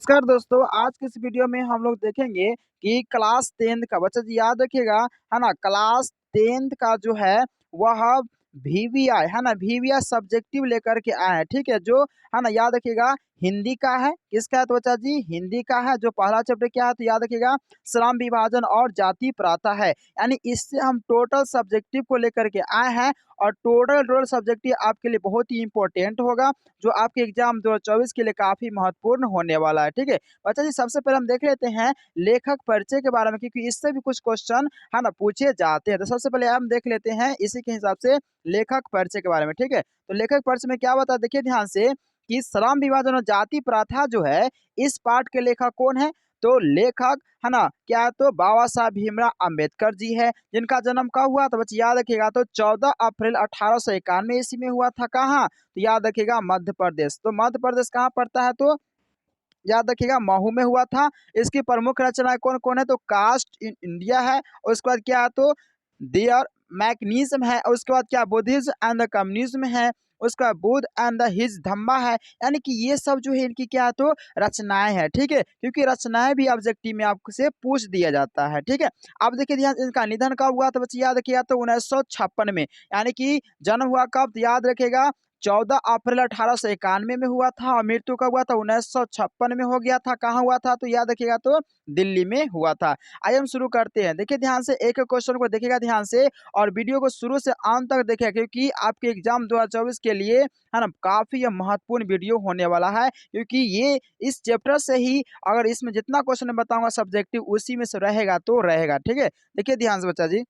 नमस्कार दोस्तों, आज की इस वीडियो में हम लोग देखेंगे कि क्लास 10th का बच्चा जी याद रखिएगा, है ना? क्लास 10th का जो है वह वीवीआई है ना, वीवीआई सब्जेक्टिव लेकर के आए हैं, ठीक है? जो है ना, याद रखिएगा हिंदी का है। किसका है तो बच्चा जी? हिंदी का है। जो पहला चैप्टर क्या है तो याद रखिएगा श्रम विभाजन और जाति प्रथा है। यानी इससे हम टोटल सब्जेक्टिव को लेकर के आए हैं और टोटल सब्जेक्टिव आपके लिए बहुत ही इंपॉर्टेंट होगा, जो आपके एग्जाम 2024 के लिए काफी महत्वपूर्ण होने वाला है, ठीक है? बच्चा जी सबसे पहले हम देख लेते हैं लेखक परिचय के बारे में, क्योंकि इससे भी कुछ क्वेश्चन है ना पूछे जाते हैं। तो सबसे पहले हम देख लेते हैं इसी के हिसाब से लेखक परिचय के बारे में, ठीक है? तो लेखक परिचय में क्या बता है, देखिए ध्यान से कि श्रम विभाजन और जाति प्रथा जो है, इस पाठ के लेखक कौन है? तो लेखक है ना क्या है तो बाबा साहब भीमराव अम्बेडकर जी है, जिनका जन्म कब हुआ तो बच्चे याद रखिएगा तो 14 अप्रैल 1891 ईस्वी में हुआ था। कहाँ? तो याद रखिएगा मध्य प्रदेश। तो मध्य प्रदेश कहाँ पड़ता है तो याद रखिएगा महू में हुआ था। इसकी प्रमुख रचनाएं कौन कौन है तो कास्ट इन इंडिया है, और उसके बाद क्या है तो देयर मैकनिज्म है, और उसके बाद क्या बुद्धिज्म एंड द कम्युनिज्म है, उसका बुद्ध एंड द हिज धम्मा है। यानी कि ये सब जो है इनकी क्या है तो रचनाएं हैं, ठीक है? क्योंकि रचनाएं भी ऑब्जेक्टिव में आपसे पूछ दिया जाता है, ठीक है? अब देखिए ध्यान, इनका निधन कब हुआ तो बच्चे याद रखिएगा तो 1956 में। यानी कि जन्म हुआ कब तो याद रखिएगा 14 अप्रैल 1891 में हुआ था, और मृत्यु कब हुआ था 1956 में हो गया था। कहाँ हुआ था तो याद रखिएगा तो दिल्ली में हुआ था। आइए हम शुरू करते हैं। देखिए ध्यान से, एक क्वेश्चन को देखिएगा ध्यान से और वीडियो को शुरू से अंत तक देखिएगा, क्योंकि आपके एग्जाम 2024 के लिए है ना काफी ये महत्वपूर्ण वीडियो होने वाला है, क्योंकि ये इस चैप्टर से ही अगर इसमें जितना क्वेश्चन मैं बताऊंगा सब्जेक्टिव उसी में से रहेगा तो रहेगा, ठीक है? देखिए ध्यान से बच्चा जी,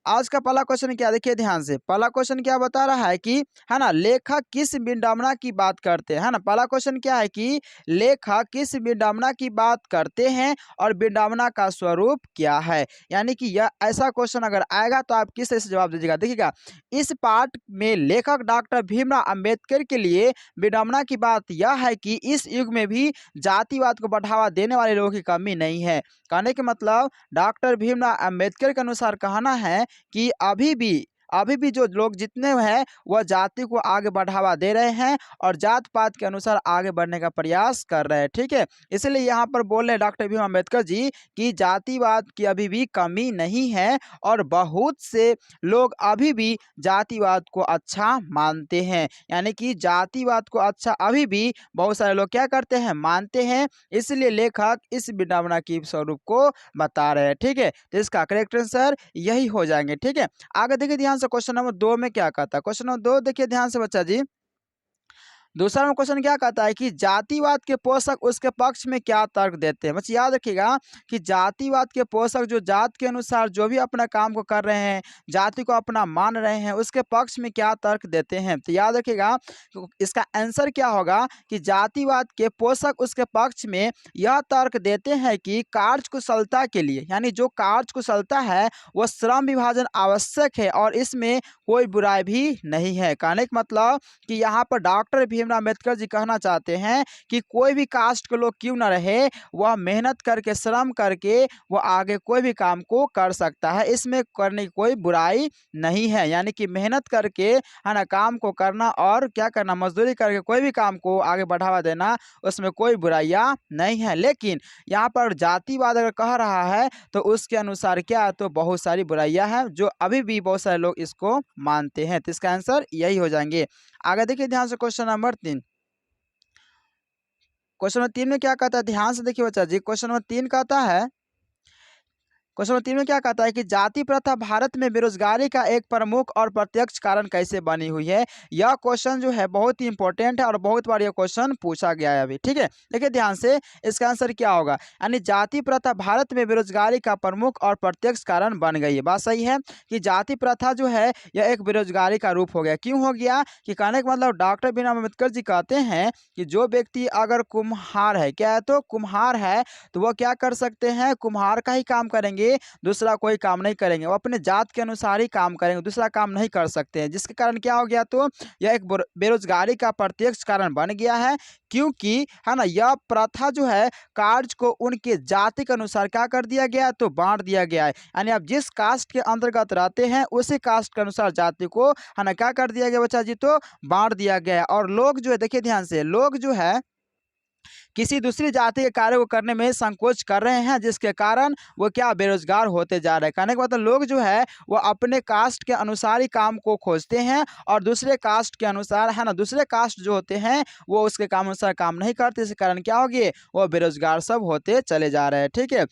आज का पहला क्वेश्चन क्या, देखिए ध्यान से पहला क्वेश्चन क्या बता रहा है कि है ना लेखक किस विडंबना की बात करते हैं, है ना? पहला क्वेश्चन क्या है कि लेखक किस विडंबना की बात करते हैं और विडंबना का स्वरूप क्या है। यानी कि यह ऐसा क्वेश्चन अगर आएगा तो आप किस तरह से जवाब दीजिएगा। देखिएगा, इस पाठ में लेखक डॉक्टर भीमराव अंबेडकर के लिए विडंबना की बात यह है कि इस युग में भी जातिवाद को बढ़ावा देने वाले लोगों की कमी नहीं है। कहने के मतलब डॉक्टर भीमराव अंबेडकर के अनुसार कहना है कि अभी भी जो लोग जितने हैं वह जाति को आगे बढ़ावा दे रहे हैं और जात पात के अनुसार आगे बढ़ने का प्रयास कर रहे हैं, ठीक है? इसलिए यहाँ पर बोल रहे हैं डॉक्टर भीम अम्बेडकर जी कि जातिवाद की अभी भी कमी नहीं है, और बहुत से लोग अभी भी जातिवाद को अच्छा मानते हैं। यानी कि जातिवाद को अच्छा अभी भी बहुत सारे लोग क्या करते हैं, मानते हैं। इसलिए लेखक इस विडंबना की स्वरूप को बता रहे हैं, ठीक है? तो इसका करेक्ट आंसर यही हो जाएंगे, ठीक है? आगे देखिए ध्यान से, क्वेश्चन नंबर 2 में क्या कहता है। क्वेश्चन नंबर 2 देखिए ध्यान से बच्चा जी, दूसरा में क्वेश्चन क्या कहता है कि जातिवाद के पोषक उसके पक्ष में क्या तर्क देते हैं। बस याद रखिएगा कि जातिवाद के पोषक जो जात के अनुसार जो भी अपना काम को कर रहे हैं, जाति को अपना मान रहे हैं, उसके पक्ष में क्या तर्क देते हैं। तो याद रखिएगा तो इसका आंसर क्या होगा कि जातिवाद के पोषक उसके पक्ष में यह तर्क देते हैं कि कार्यकुशलता के लिए, यानी जो कार्यकुशलता है वह श्रम विभाजन आवश्यक है और इसमें कोई बुराई भी नहीं है। कहने का मतलब कि यहाँ पर डॉक्टर भीमराव अम्बेडकर जी कहना चाहते हैं कि कोई भी कास्ट के लोग क्यों ना रहे, वह मेहनत करके श्रम करके वह आगे कोई भी काम को कर सकता है, इसमें करने की कोई बुराई नहीं है। यानी कि मेहनत करके है ना काम को करना और क्या करना, मजदूरी करके कोई भी काम को आगे बढ़ावा देना, उसमें कोई बुराइयां नहीं है। लेकिन यहाँ पर जातिवाद अगर कह रहा है तो उसके अनुसार क्या है तो बहुत सारी बुराइयां हैं, जो अभी भी बहुत सारे लोग इसको मानते हैं। तो इसका आंसर यही हो जाएंगे। आगे देखिए ध्यान से, क्वेश्चन नंबर 3। क्वेश्चन नंबर 3 में क्या कहता है, ध्यान से देखिए बच्चा जी। क्वेश्चन नंबर 3 कहता है, क्वेश्चन नंबर 3 में क्या कहता है कि जाति प्रथा भारत में बेरोजगारी का एक प्रमुख और प्रत्यक्ष कारण कैसे बनी हुई है। यह क्वेश्चन जो है बहुत ही इंपॉर्टेंट है और बहुत बार यह क्वेश्चन पूछा गया है अभी, ठीक है? देखिए ध्यान से, इसका आंसर क्या होगा, यानी जाति प्रथा भारत में बेरोजगारी का प्रमुख और प्रत्यक्ष कारण बन गई है। बात सही है कि जाति प्रथा जो है यह एक बेरोजगारी का रूप हो गया। क्यों हो गया कि कहने का मतलब डॉक्टर भीमराव अम्बेडकर जी कहते हैं कि जो व्यक्ति अगर कुम्हार है, क्या है तो कुम्हार है, तो वह क्या कर सकते हैं, कुम्हार का ही काम करेंगे, दूसरा कोई काम नहीं करेंगे। वो अपने जात के अनुसार ही काम करेंगे, दूसरा काम नहीं कर सकते हैं। जिसके कारण क्या हो गया तो यह एक बेरोजगारी का प्रत्यक्ष कारण बन गया है। क्योंकि है ना यह प्रथा जो है कार्य को उनके जाति के अनुसार क्या कर दिया गया है तो बांट दिया गया है। यानी आप जिस कास्ट के अंतर्गत रहते हैं उसी कास्ट के अनुसार जाति को है ना क्या कर दिया गया बच्चा जी तो बांट दिया गया है। और लोग जो है, देखिए ध्यान से, लोग जो है किसी दूसरी जाति के कार्य को करने में संकोच कर रहे हैं, जिसके कारण वो क्या बेरोजगार होते जा रहे हैं। कहने का मतलब लोग जो है वो अपने कास्ट के अनुसार ही काम को खोजते हैं और दूसरे कास्ट के अनुसार, है ना, दूसरे कास्ट जो होते हैं वो उसके काम अनुसार काम नहीं करते, इस कारण क्या होगी, वो बेरोजगार सब होते चले जा रहे हैं। ठीक है,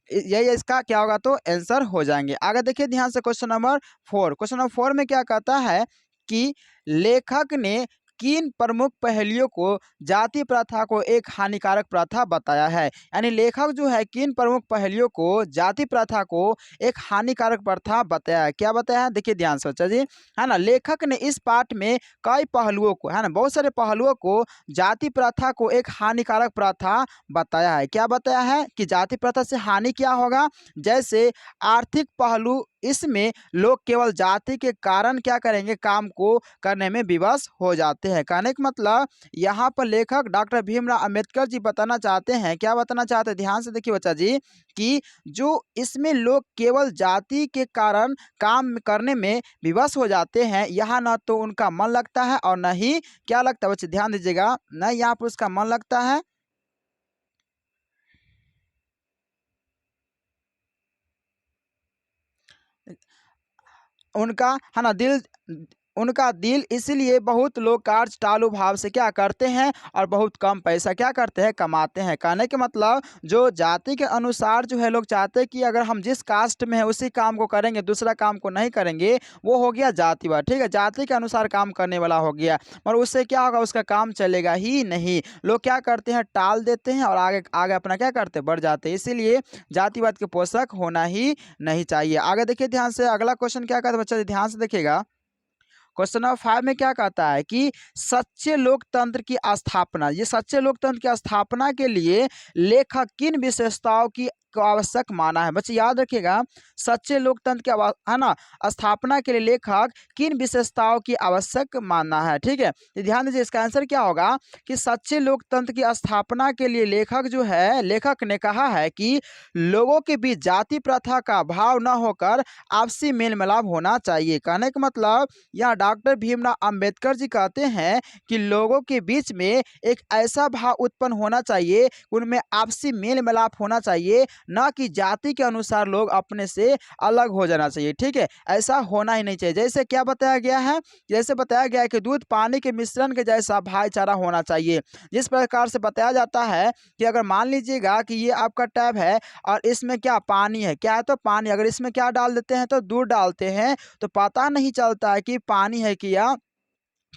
यही इसका क्या होगा, तो आंसर हो जाएंगे। आगे देखिए ध्यान से क्वेश्चन नंबर 4। क्वेश्चन नंबर 4 में क्या कहता है कि लेखक ने किन प्रमुख पहलुओं को जाति प्रथा को एक हानिकारक प्रथा बताया है। यानी लेखक जो है किन प्रमुख पहलुओं को जाति प्रथा को एक हानिकारक प्रथा बताया है। क्या बताया है, देखिए ध्यान से बच्चा जी, है ना। लेखक ने इस पाठ में कई पहलुओं को, है ना, बहुत सारे पहलुओं को जाति प्रथा को एक हानिकारक प्रथा बताया है। क्या बताया है कि जाति प्रथा से हानि क्या होगा, जैसे आर्थिक पहलू, इसमें लोग केवल जाति के कारण क्या करेंगे, काम को करने में विवश हो जाते हैं। कहने का मतलब यहाँ पर लेखक डॉक्टर भीमराव अंबेडकर जी बताना चाहते हैं, क्या बताना चाहते हैं, ध्यान से देखिए बच्चा जी, कि जो इसमें लोग केवल जाति के कारण काम करने में विवश हो जाते हैं, यहाँ न तो उनका मन लगता है और न ही क्या लगता है, बच्चे ध्यान दीजिएगा, न यहाँ पर उसका मन लगता है उनका, है ना, दिल, उनका दिल, इसलिए बहुत लोग कार्य टालू भाव से क्या करते हैं और बहुत कम पैसा क्या करते हैं, कमाते हैं। कहने के मतलब जो जाति के अनुसार जो है लोग चाहते हैं कि अगर हम जिस कास्ट में है उसी काम को करेंगे, दूसरा काम को नहीं करेंगे, वो हो गया जातिवाद। ठीक है, जाति के अनुसार काम करने वाला हो गया, और उससे क्या होगा, उसका काम चलेगा ही नहीं। लोग क्या करते हैं, टाल देते हैं और आगे आगे अपना क्या करते हैं, बढ़ जाते हैं। इसीलिए जातिवाद के पोषक होना ही नहीं चाहिए। आगे देखिए ध्यान से, अगला क्वेश्चन क्या कहता है बच्चा, ध्यान से देखिएगा। क्वेश्चन नंबर 5 में क्या कहता है कि सच्चे लोकतंत्र की स्थापना, ये सच्चे लोकतंत्र की स्थापना के लिए लेखक किन विशेषताओं की को आवश्यक माना है। बच्चे याद रखिएगा, सच्चे लोकतंत्र की है ना, स्थापना के लिए लेखक किन विशेषताओं की आवश्यक मानना है। ठीक है, तो ध्यान दीजिए, इसका आंसर क्या होगा कि सच्चे लोकतंत्र की स्थापना के लिए लेखक जो है, लेखक ने कहा है कि लोगों के बीच जाति प्रथा का भाव न होकर आपसी मेल मिलाप होना चाहिए। कहने का मतलब यहाँ डॉक्टर भीमराव अंबेडकर जी कहते हैं कि लोगों के बीच में एक ऐसा भाव उत्पन्न होना चाहिए, उनमें आपसी मेल मिलाप होना चाहिए, न कि जाति के अनुसार लोग अपने से अलग हो जाना चाहिए। ठीक है, ऐसा होना ही नहीं चाहिए। जैसे क्या बताया गया है, जैसे बताया गया है कि दूध पानी के मिश्रण के जैसा भाईचारा होना चाहिए। जिस प्रकार से बताया जाता है कि अगर मान लीजिएगा कि ये आपका टैब है और इसमें क्या पानी है, क्या है, तो पानी, अगर इसमें क्या डाल देते हैं, तो दूध डालते हैं, तो पता नहीं चलता है कि पानी है कि या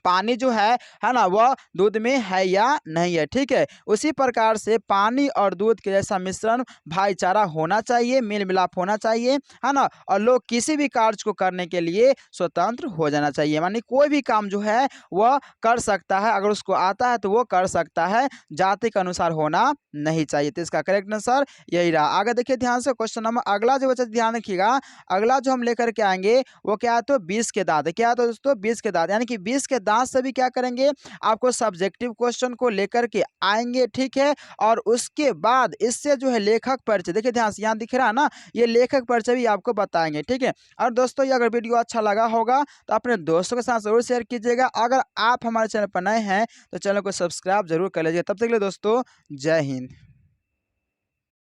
पानी जो है ना, वह दूध में है या नहीं है। ठीक है, उसी प्रकार से पानी और दूध के जैसा मिश्रण भाईचारा होना चाहिए, मेल मिलाप होना चाहिए, है ना, और लोग किसी भी कार्य को करने के लिए स्वतंत्र हो जाना चाहिए। मानी कोई भी काम जो है वह कर सकता है, अगर उसको आता है तो वो कर सकता है, जाति के अनुसार होना नहीं चाहिए। तो इसका करेक्ट आंसर यही रहा। आगे देखिए ध्यान से, क्वेश्चन नंबर अगला जो बच्चा ध्यान रखिएगा, अगला जो हम लेकर के आएंगे वो क्या है, तो 20 के दांत। क्या है तो दोस्तों, 20 के दांत, यानी कि 20 के दांत से भी क्या करेंगे, आपको सब्जेक्टिव क्वेश्चन को लेकर के आएंगे। ठीक है, और उसके बाद इससे जो है लेखक परिचय, देखिए ध्यान से यहाँ दिख रहा है ना, ये लेखक परिचय भी आपको बताएंगे। ठीक है, और दोस्तों ये अगर वीडियो अच्छा लगा होगा तो अपने दोस्तों के साथ जरूर शेयर कीजिएगा। अगर आप हमारे चैनल पर नए हैं तो चैनल को सब्सक्राइब जरूर कर लीजिए। तब तक के लिए दोस्तों, जय हिंद।